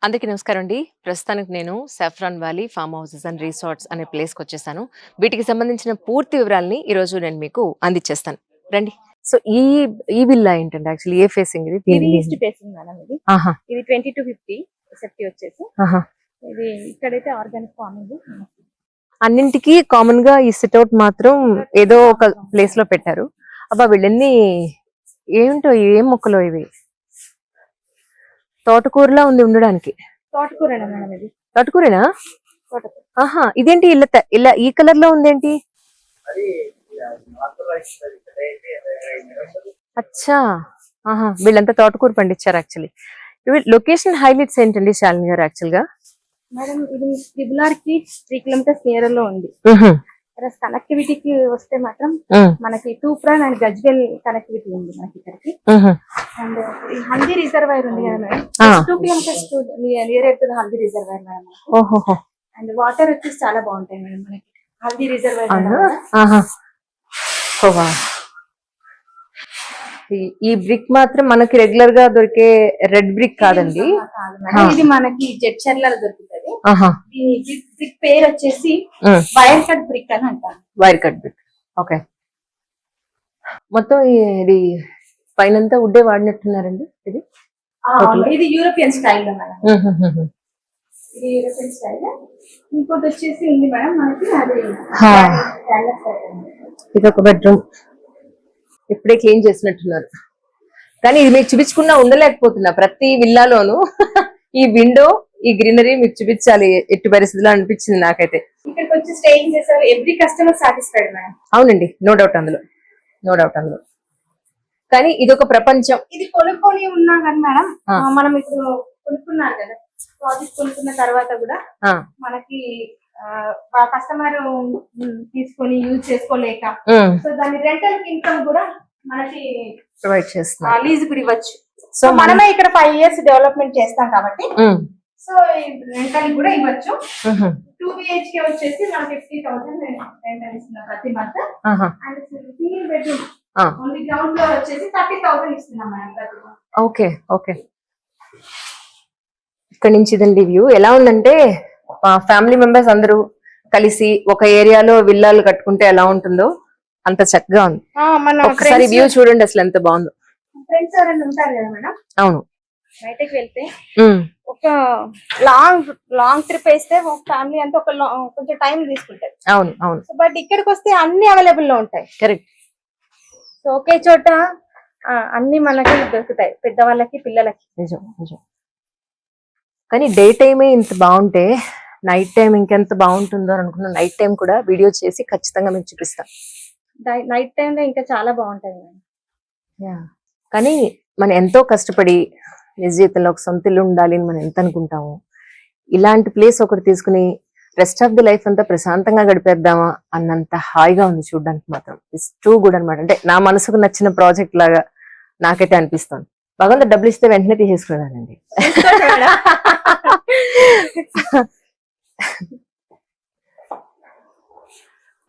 అందరికీ నమస్కారం అండి. ప్రస్తుతానికి నేను saffron valley form houses and resorts అనే ప్లేస్‌కి వచ్చేసాను. వీటికి సంబంధించిన పూర్తి వివరాలని ఈరోజు నేను మీకు అందిచ్చేస్తాను. రండి. సో, ఈ విల్లా ఏంటండి యాక్చువల్లీ ఏ ఫేసింగ్ ఇది? ఇది ఈస్ట్ ఫేసింగ్ మేడం ఇది. ఆహా! ఇది 2250 ఎస్ఎఫ్టీ వచ్చేసి. ఆహా! ఇది ఇక్కడైతే ఆర్గానిక్ ఫార్మింగ్. అన్నింటికి కామన్‌గా ఈ సిట్అవుట్ మాత్రం ఏదో ఒక ప్లేస్‌లో పెట్టారు. అబ్బా! వీళ్ళెన్ని ఏంటో ఏం మొక్కలో ఇవి? తోటకూరలా ఉంది ఉండడానికి. తోటకూరేనా మేడం ఇది? తోటకూరేనా? తోటకూర. ఆహా! ఇదేంటి ఇలా ఈ కలర్ లో ఉందేంటి? అచ్చా! ఆహా! వీళ్ళంతా తోటకూర పండించారు యాక్చువల్లీ. ఇవి లొకేషన్ హైలైట్స్ ఏంటండి శాలిని గారు యాక్చువల్ గా? మేడం ఇది ట్రిబుల్ కి 3 కిలోమీటర్స్ నియర్ లో ఉంది. కనెక్టివిటీకి వస్తే మాత్రం మనకి తూప్రాన్ అండ్ గజ్వెల్ కనెక్టివిటీ ఉంది మనకి ఇక్కడికి. అండ్ ఈ హల్దీ రిజర్వాయర్ ఉంది కదా madam, 2 kilometres near to haldi reservoir madam. ఓహో. అండ్ వాటర్ వచ్చేసి చాలా బాగుంటాయి మేడం మనకి హల్దీ రిజర్వాయర్. ఈ బ్రిక్ మాత్రం మనకి రెగ్యులర్ గా దొరికే రెడ్ బ్రిక్ కాదండి, ఇది మనకి జెట్ చర్లలో దొరుకుతుంది. ఈ బ్రిక్ పేరు వచ్చేసి వైర్ కట్ బ్రిక్ అని అంటారు. Wire cut brick. ఓకే. మొత్తం ఇది పైనంతా వుడ్డే వాడినట్టున్నారండి. ఇది యూరోపియన్ స్టైల్ లో మేడం. ఇది యూరోపియన్ స్టైల్. ఇంకోటి వచ్చేసి ఉంది మేడం మనకి, అది ఇది ఒక బెడ్రూమ్. ఇప్పుడే క్లీన్ చేసినట్టున్నారు, కానీ ఇది మీకు చూపించకుండా ఉండలేకపోతున్నా. ప్రతి విల్లాలోనూ ఈ విండో, ఈ గ్రీనరీ మీకు చూపించాలి ఎట్టి పరిస్థితుల్లో అనిపించింది నాకైతే. ఇక్కడికి వచ్చి స్టేయింగ్ చేసారు, ఎవ్రీ కస్టమర్ సాటిస్ఫైడ్ మేడం. అవునండి, నో డౌట్ అందులో. కానీ ఇది ఒక ప్రపంచం. ఇది కొనుక్కొని ఉన్నా కానీ మేడం, మనం ఇప్పుడు కొనుక్కున్నారు కదా, ప్రాజెక్ట్ కొనుక్కున్న తర్వాత కూడా మనకి కస్టమర్ తీసుకొని యూజ్ చేసుకోలేక, సో దాని రెంటల్ ఇన్కమ్ కూడా మనకి ప్రొవైడ్ చేస్తాం, లీజ్ కూడా ఇవ్వచ్చు. సో మనమే ఇక్కడ 5 years డెవలప్మెంట్ చేస్తాం కాబట్టి సో రెంటల్ కూడా ఇవ్వచ్చు. 2 BHK వచ్చేసి మనకి 50,000 రెంటల్ ఇస్తున్నాం ప్రతి month. And single bedroom only ground floor వచ్చేసి 30,000 ఇస్తున్నాం మేడం ప్రతి మంత్. ఓకే. ఇక్కడ నుంచి ఇదండి వ్యూ. ఎలా ఉందంటే ఫ్యామిలీ మెంబర్స్ అందరూ కలిసి ఒక ఏరియాలో విల్లాలు కట్టుకుంటే ఎలా ఉంటుందో అంత చక్కగా ఉంది. ఒకసారి వ్యూ చూడండి అసలు ఎంత బాగుందో. ఫ్రెండ్స్ ఎవరైనా ఉంటారు కదా మేడం, అవును, బయటకు వెళ్తే ఒక లాంగ్ ట్రిప్ వేస్తే ఒక ఫ్యామిలీ అంతా కొంచెం టైం తీసుకుంటారు. అవును. బట్ ఇక్కడికి వస్తే అన్ని అవైలబుల్ లో ఉంటాయి. కరెక్ట్. సో ఒకే చోట అన్ని మనకి దొరుకుతాయి, పెద్దవాళ్ళకి పిల్లలకి. నిజం. కానీ డే టైమే ఇంత బాగుంటే నైట్ టైం ఇంకెంత బాగుంటుందో అని అనుకున్నా. నైట్ టైం కూడా వీడియో చేసి ఖచ్చితంగా మీకు చూపిస్తాం. నైట్ టైం లో ఇంకా చాలా బాగుంటది. కానీ మనం ఎంతో కష్టపడి నిజ జీవితంలో ఒక సొంత ఇల్లు ఉండాలి అని మనం ఎంత అనుకుంటాము, ఇలాంటి ప్లేస్ ఒకటి తీసుకుని రెస్ట్ ఆఫ్ ది లైఫ్ అంతా ప్రశాంతంగా గడిపేద్దామా అన్నంత హాయిగా ఉంది చూడడానికి మాత్రం. ఇట్స్ టూ గుడ్ అనమాట. అంటే నా మనసుకు నచ్చిన ప్రాజెక్ట్ లాగా నాకైతే అనిపిస్తుంది. భగవంతుడు డబ్బులు ఇస్తే వెంటనే తీసేసుకున్నానండి.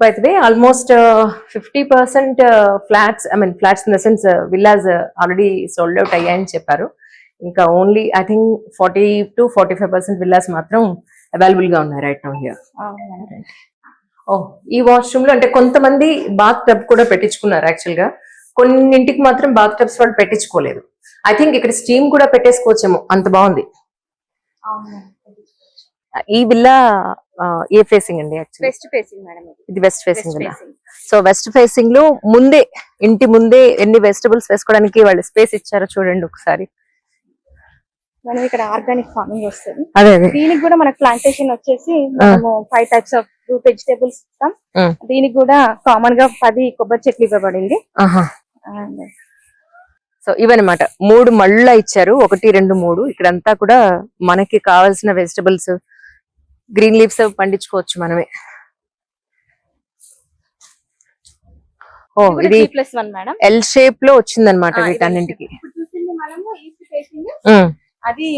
By the way, almost 50% flats, flats in the sense villas already sold out అయ్యాయని చెప్పారు. ఇంకా only I think 40 to 45% villas మాత్రం అవైలబుల్ గా ఉన్నాయి రైట్ నౌ హియర్. ఈ వాష్రూమ్ లో అంటే కొంతమంది బాత్ టబ్ కూడా పెట్టించుకున్నారు యాక్చువల్ గా. కొన్నింటికి మాత్రం బాత్ టబ్స్ వాళ్ళు పెట్టించుకోలేదు. ఐ థింక్ ఇక్కడ స్టీమ్ కూడా పెట్టేసుకోవచ్చేమో, అంత బాగుంది. ఈ విల్లా ఏ ఫేసింగ్ అండి? West facing madam. ఇది west facing villa. So west facing లో ఇంటి ముందే ఎన్ని వెజిటబుల్స్ వేసుకోవడానికి వాళ్ళు స్పేస్ ఇచ్చారో చూడండి ఒకసారి. మనం ఇక్కడ ఆర్గానిక్ ఫార్మింగ్ వస్తుంది. దీనికి కూడా మనకు ప్లాంటేషన్ వచ్చేసి మనము 5 types ఆఫ్ ఫ్రూట్ వెజిటబుల్స్ ఇస్తాం. దీనికి కూడా కామన్ గా 10 కొబ్బరి చెట్లు ఇవ్వబడింది. సో ఇవన్నమాట 3 మళ్ళ ఇచ్చారు, 1, 2, 3. ఇక్కడంతా కూడా మనకి కావాల్సిన వెజిటబుల్స్, గ్రీన్ లీవ్స్ పండించుకోవచ్చు మనమే. ఇది ఎల్ షేప్ లో వచ్చిందనమాట వీటన్నింటికి. అది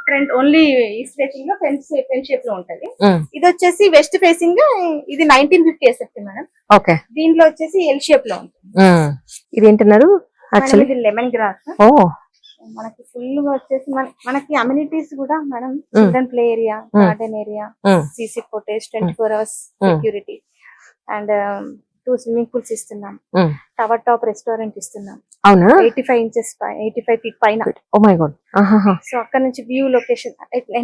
ఫ్రంట్ ఓన్లీ ఈస్ట్ ఫేసింగ్ లో ఫ్రంట్ షేప్ లో ఉంటది. ఇది వచ్చేసి వెస్ట్ ఫేసింగ్. ఇది 1950 ఎస్ఎఫ్టీ మేడం. ఓకే. దీంట్లో వచ్చేసి ఎల్ షేప్ లో ఉంటుంది. ఇది ఏంటన్నారు? Lemon grass. మనకి ఫుల్ గా వచ్చేసి మనకి అమ్యూనిటీస్ కూడా madam children play area, garden area, CC footage, 24 hours security and 2 swimming pools ఇస్తున్నాం. టవర్ టాప్ రెస్టారెంట్ ఇస్తున్నాం. అవునా? 85 feet పైన. ఓ మై గాడ్. సో అక్కడ నుంచి వ్యూ లొకేషన్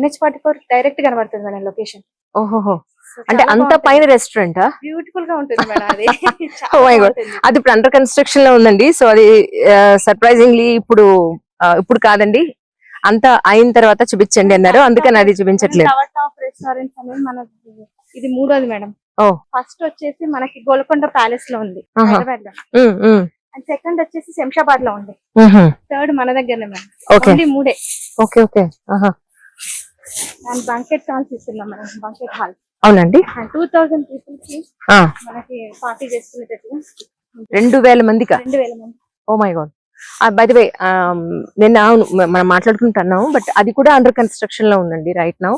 NH44 డైరెక్ట్ కనబడుతుంది మేడం లొకేషన్. ఓహోహో, అంటే అంత పైన రెస్టారెంటా? బ్యూటిఫుల్ గా ఉంటుంది మేడం అది. ఓ మై గాడ్, అది ఇప్పుడు అండర్ కన్స్ట్రక్షన్ లో ఉందండి. సో అది సర్ప్రైజింగ్లీ ఇప్పుడు కాదండి, అంతా అయిన తర్వాత చూపించండి అన్నారు, అందుకని అది చూపించట్లేదు. టవర్ టాప్ రెస్టారెంట్స్ అనేది మనకి ఇది మూడోది మేడం. ఓ, ఫస్ట్ వచ్చేసి మనకి గోల్కొండ ప్యాలెస్ లో ఉంది హైదరాబాద్ లో. అండ్ సెకండ్ వచ్చేసి శంషాబాద్ లో ఉంది. థర్డ్ మన దగ్గరనే మేడం. ఓన్లీ మూడే. Okay okay. And banquet halls ఇస్తున్నాం మేడం. Banquet hall. అవునండి. 2000 పీపుల్ కి మనకి పార్టీ చేసుకునేటట్టుగా 2000 మందికా? 2000 మంది. Oh my God. By the way, నిన్న మనం మాట్లాడుకుంటున్నాము, బట్ అది కూడా అండర్ కన్స్ట్రక్షన్ లో ఉందండి రైట్ నౌ.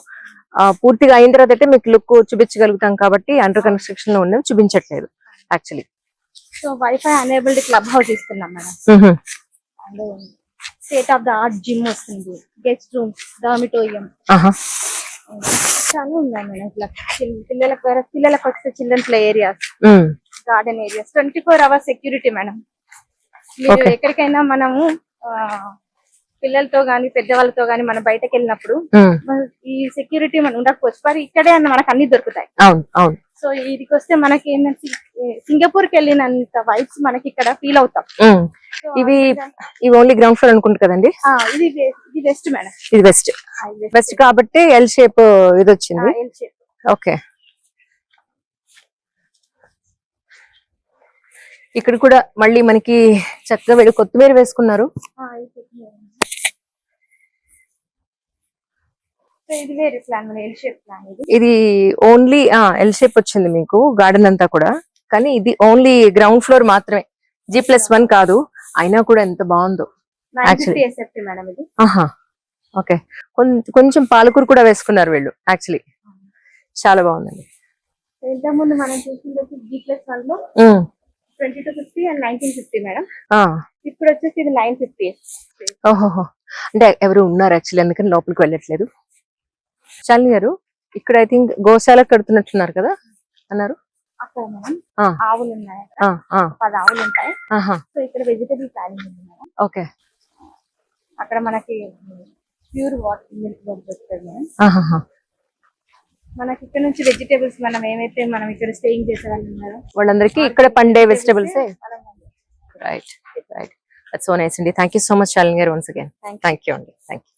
పూర్తిగా అయిన తర్వాత అయితే మీకు లుక్ చూపించగలుగుతాం కాబట్టి అండర్ కన్స్ట్రక్షన్ లో ఉన్నది చూపించట్లేదు actually. So WiFi enabled club house ఇస్తున్నాం madam. And state of the art gym వస్తుంది, గెస్ట్ రూమ్స్, డామిటోరియం చాలా ఉన్నాయి మేడం. ఇట్లా పిల్లలకు వచ్చే children play areas, garden areas, 24 hours security madam. మీరు ఎక్కడికైనా మనము పిల్లలతో గాని పెద్దవాళ్ళతో గాని మనం బయటకు వెళ్ళినప్పుడు ఈ సెక్యూరిటీ మనం ఉండకపోవచ్చు, మరి ఇక్కడే మనకు అన్ని దొరుకుతాయి. సో ఇదికి వస్తే మనకి ఏంటంటే సింగపూర్ కి వెళ్ళినంత వైబ్స్ మనకి ఇక్కడ ఫీల్ అవుతాం. ఇవి ఓన్లీ గ్రౌండ్ ఫ్లోర్ అనుకుంటు కదండి? ఇది వెస్ట్ మేడం. ఇది వెస్ట్ కాబట్టి ఎల్ షేప్ ఇది వచ్చింది. L shape. ఓకే. ఇక్కడ కూడా మళ్ళీ మనకి చక్కగా కొత్తిమీర వేసుకున్నారు. ఇది ఓన్లీ ఎల్ షేప్ వచ్చింది మీకు గార్డెన్ అంతా కూడా, కానీ ఇది ఓన్లీ గ్రౌండ్ ఫ్లోర్ మాత్రమే, G+1 కాదు. అయినా కూడా ఎంత బాగుందో యాక్చువల్లీ. ఓకే, కొంచెం పాలకూర కూడా వేసుకున్నారు వీళ్ళు యాక్చువల్లీ, చాలా బాగుందండి. ఇంతకుముందు మనం చూసింది G+1 లో 2250 and 1950 మేడం. ఇప్పుడు వచ్చేసి ఇది 950. ఓహోహో, అంటే ఎవరు ఉన్నారు యాక్చువల్లీ, అందుకని లోపలికి వెళ్ళట్లేదు. శాలిని గారు, ఇక్కడ ఐ థింక్ గోశాల కడుతున్నట్టున్నారు కదా అన్నారు. అక్కడ మేడం ఆవులు ఉన్నాయి, 10 ఆవులు ఉంటాయి. సో ఇక్కడ వెజిటబుల్ ప్లానింగ్ ఉంది మేడం. ఓకే. అక్కడ మనకి ప్యూర్ వాటర్ మిల్క్ దొరుకుతుంది మేడం. మనకి ఇక్కడ నుంచి వెజిటేబుల్స్ మనం ఏమైతే మనం ఇక్కడ స్టేయింగ్ చేసే వాళ్ళు ఉన్నారో వాళ్ళందరికీ ఇక్కడ పండే vegetables. Right right, that's so nice అండి. Thank you so much Shalini గారు, వన్స్ అగైన్ థ్యాంక్ యూ అండి. Thank you.